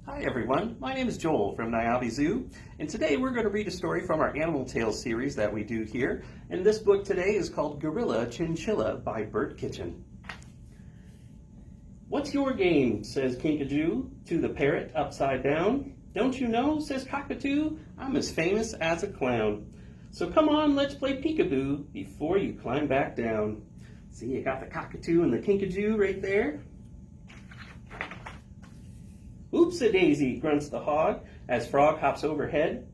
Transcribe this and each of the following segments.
Hi everyone, my name is Joel from Niabi Zoo, and today we're going to read a story from our Animal Tales series that we do here. And this book today is called Gorilla Chinchilla by Bert Kitchen. "What's your game?" says Kinkajou to the parrot upside down. "Don't you know?" says Cockatoo. "I'm as famous as a clown. So come on, let's play peekaboo before you climb back down." See, you got the Cockatoo and the Kinkajou right there. "Oops-a-daisy," grunts the hog as Frog hops overhead.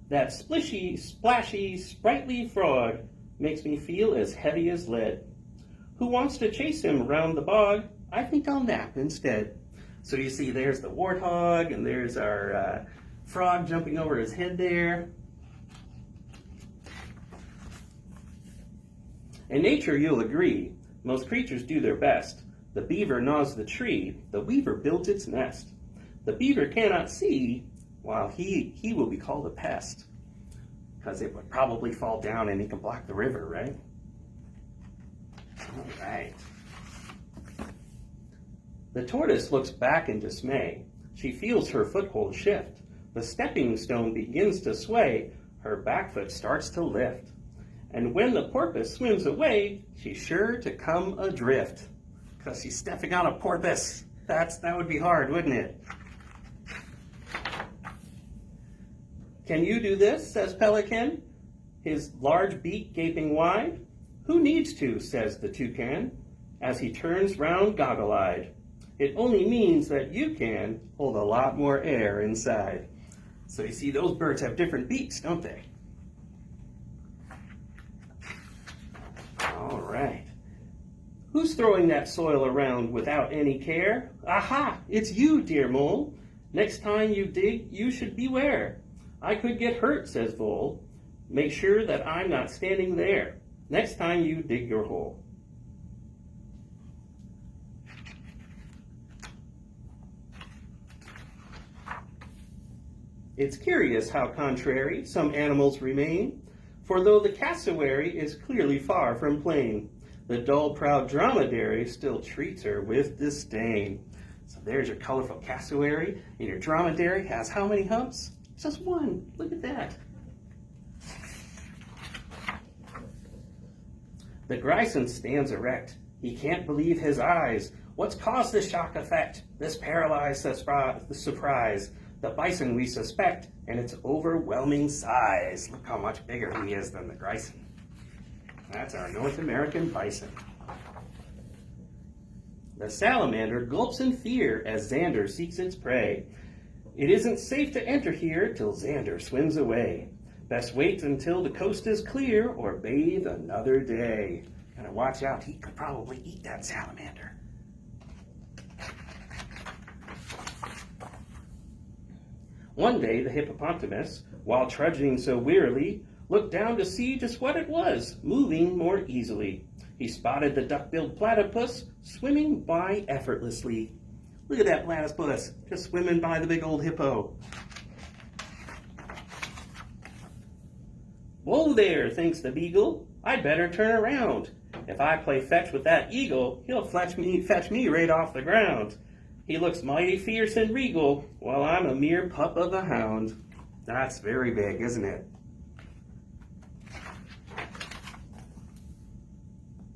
"That splishy, splashy, sprightly frog makes me feel as heavy as lead. Who wants to chase him round the bog? I think I'll nap instead." So you see there's the warthog and there's our frog jumping over his head there. In nature, you'll agree, most creatures do their best. The beaver gnaws the tree, the weaver builds its nest. The beaver cannot see, while he will be called a pest, because it would probably fall down and he can block the river, right? All right. The tortoise looks back in dismay. She feels her foothold shift. The stepping stone begins to sway. Her back foot starts to lift. And when the porpoise swims away, she's sure to come adrift, because she's stepping on a porpoise. That would be hard, wouldn't it? "Can you do this?" says Pelican, his large beak gaping wide. "Who needs to?" says the Toucan, as he turns round goggle-eyed. "It only means that you can hold a lot more air inside." So you see, those birds have different beaks, don't they? All right. "Who's throwing that soil around without any care? Aha! It's you, dear mole. Next time you dig, you should beware. I could get hurt," says Vole. "Make sure that I'm not standing there next time you dig your hole." It's curious how contrary some animals remain, for though the cassowary is clearly far from plain, the dull, proud dromedary still treats her with disdain. So there's your colorful cassowary, and your dromedary has how many humps? Just one. Look at that. The Grison stands erect. He can't believe his eyes. What's caused this shock effect? This paralyzed surprise? The bison we suspect, and its overwhelming size. Look how much bigger he is than the Grison. That's our North American bison. The salamander gulps in fear as Xander seeks its prey. It isn't safe to enter here till Xander swims away. Best wait until the coast is clear or bathe another day. Gotta watch out, he could probably eat that salamander. One day the hippopotamus, while trudging so wearily, looked down to see just what it was, moving more easily. He spotted the duck-billed platypus swimming by effortlessly. Look at that platypus, just swimming by the big old hippo. "Whoa there," thinks the beagle. "I'd better turn around. If I play fetch with that eagle, he'll fetch me right off the ground. He looks mighty fierce and regal, while I'm a mere pup of a hound." That's very big, isn't it?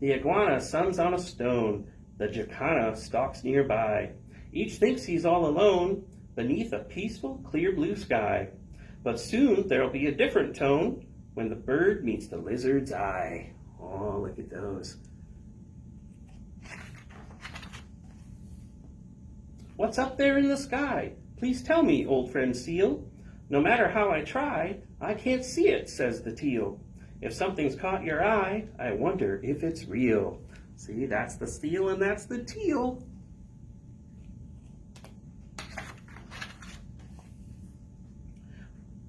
The iguana suns on a stone. The jacana stalks nearby. Each thinks he's all alone beneath a peaceful, clear blue sky. But soon there'll be a different tone when the bird meets the lizard's eye. Oh, look at those. "What's up there in the sky? Please tell me, old friend seal. No matter how I try, I can't see it," says the teal. "If something's caught your eye, I wonder if it's real." See, that's the seal and that's the teal.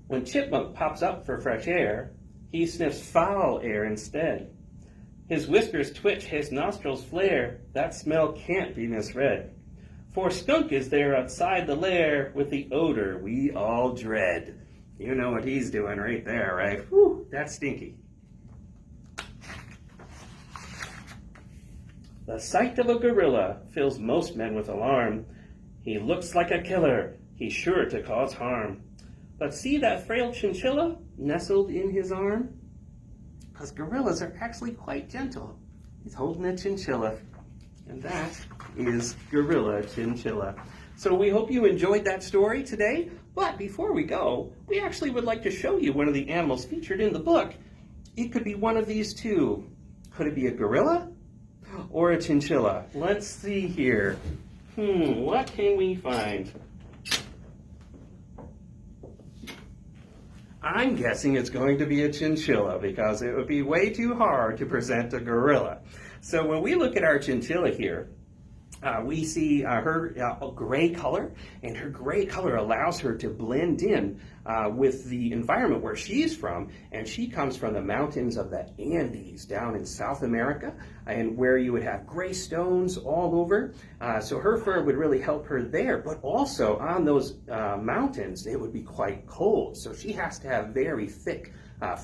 When Chipmunk pops up for fresh air, he sniffs foul air instead. His whiskers twitch, his nostrils flare. That smell can't be misread. For Skunk is there outside the lair with the odor we all dread. You know what he's doing right there, right? Whew, that's stinky. The sight of a gorilla fills most men with alarm. He looks like a killer. he's sure to cause harm. But see that frail chinchilla nestled in his arm? Because gorillas are actually quite gentle. He's holding a chinchilla, and that is Gorilla Chinchilla. So we hope you enjoyed that story today, but before we go, we actually would like to show you one of the animals featured in the book. It could be one of these two. Could it be a gorilla or a chinchilla? Let's see here. What can we find? I'm guessing it's going to be a chinchilla because it would be way too hard to present a gorilla. So when we look at our chinchilla here, we see her gray color, and her gray color allows her to blend in with the environment where she's from, and she comes from the mountains of the Andes down in South America, and where you would have gray stones all over. So her fur would really help her there, but also on those mountains it would be quite cold, so she has to have very thick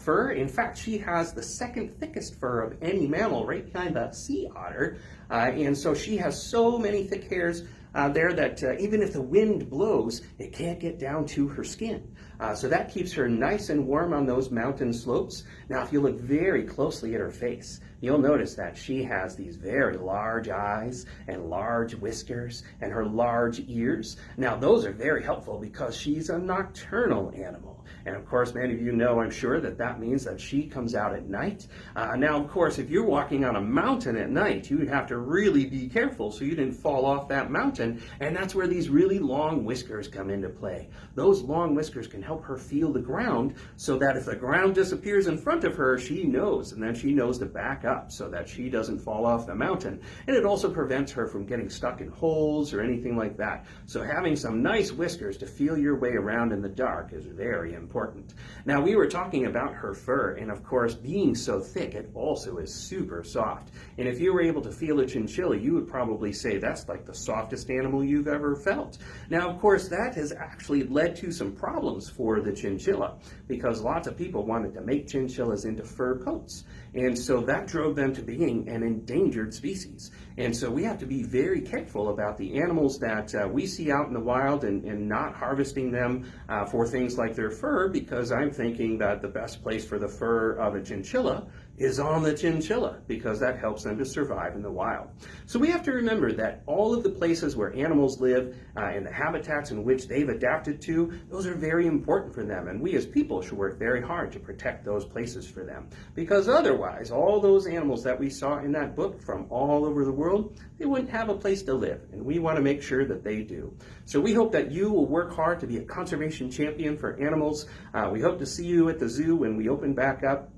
fur. In fact, she has the second thickest fur of any mammal, right behind the sea otter, and so she has so many thick hairs there that even if the wind blows, it can't get down to her skin. So that keeps her nice and warm on those mountain slopes. Now, if you look very closely at her face, you'll notice that she has these very large eyes and large whiskers and her large ears. Now, those are very helpful because she's a nocturnal animal. And of course, many of you know, I'm sure, that that means that she comes out at night. Now, of course, if you're walking on a mountain at night, you'd have to really be careful so you didn't fall off that mountain. And that's where these really long whiskers come into play. Those long whiskers can help her feel the ground so that if the ground disappears in front of her, she knows, and then she knows to back up so that she doesn't fall off the mountain. And it also prevents her from getting stuck in holes or anything like that. So having some nice whiskers to feel your way around in the dark is very important. Now, we were talking about her fur, and of course, being so thick, it also is super soft. And if you were able to feel a chinchilla, you would probably say that's like the softest animal you've ever felt. Now, of course, that has actually led to some problems for the chinchilla because lots of people wanted to make chinchillas into fur coats. And so that drove them to being an endangered species. And so we have to be very careful about the animals that we see out in the wild and not harvesting them for things like their fur, because I'm thinking that the best place for the fur of a chinchilla is on the chinchilla, because that helps them to survive in the wild. So we have to remember that all of the places where animals live and the habitats in which they've adapted to, those are very important for them. And we as people should work very hard to protect those places for them. Because otherwise, all those animals that we saw in that book from all over the world, they wouldn't have a place to live. And we want to make sure that they do. So we hope that you will work hard to be a conservation champion for animals. We hope to see you at the zoo when we open back up.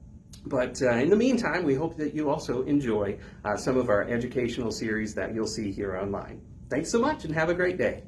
But in the meantime, we hope that you also enjoy some of our educational series that you'll see here online. Thanks so much and have a great day.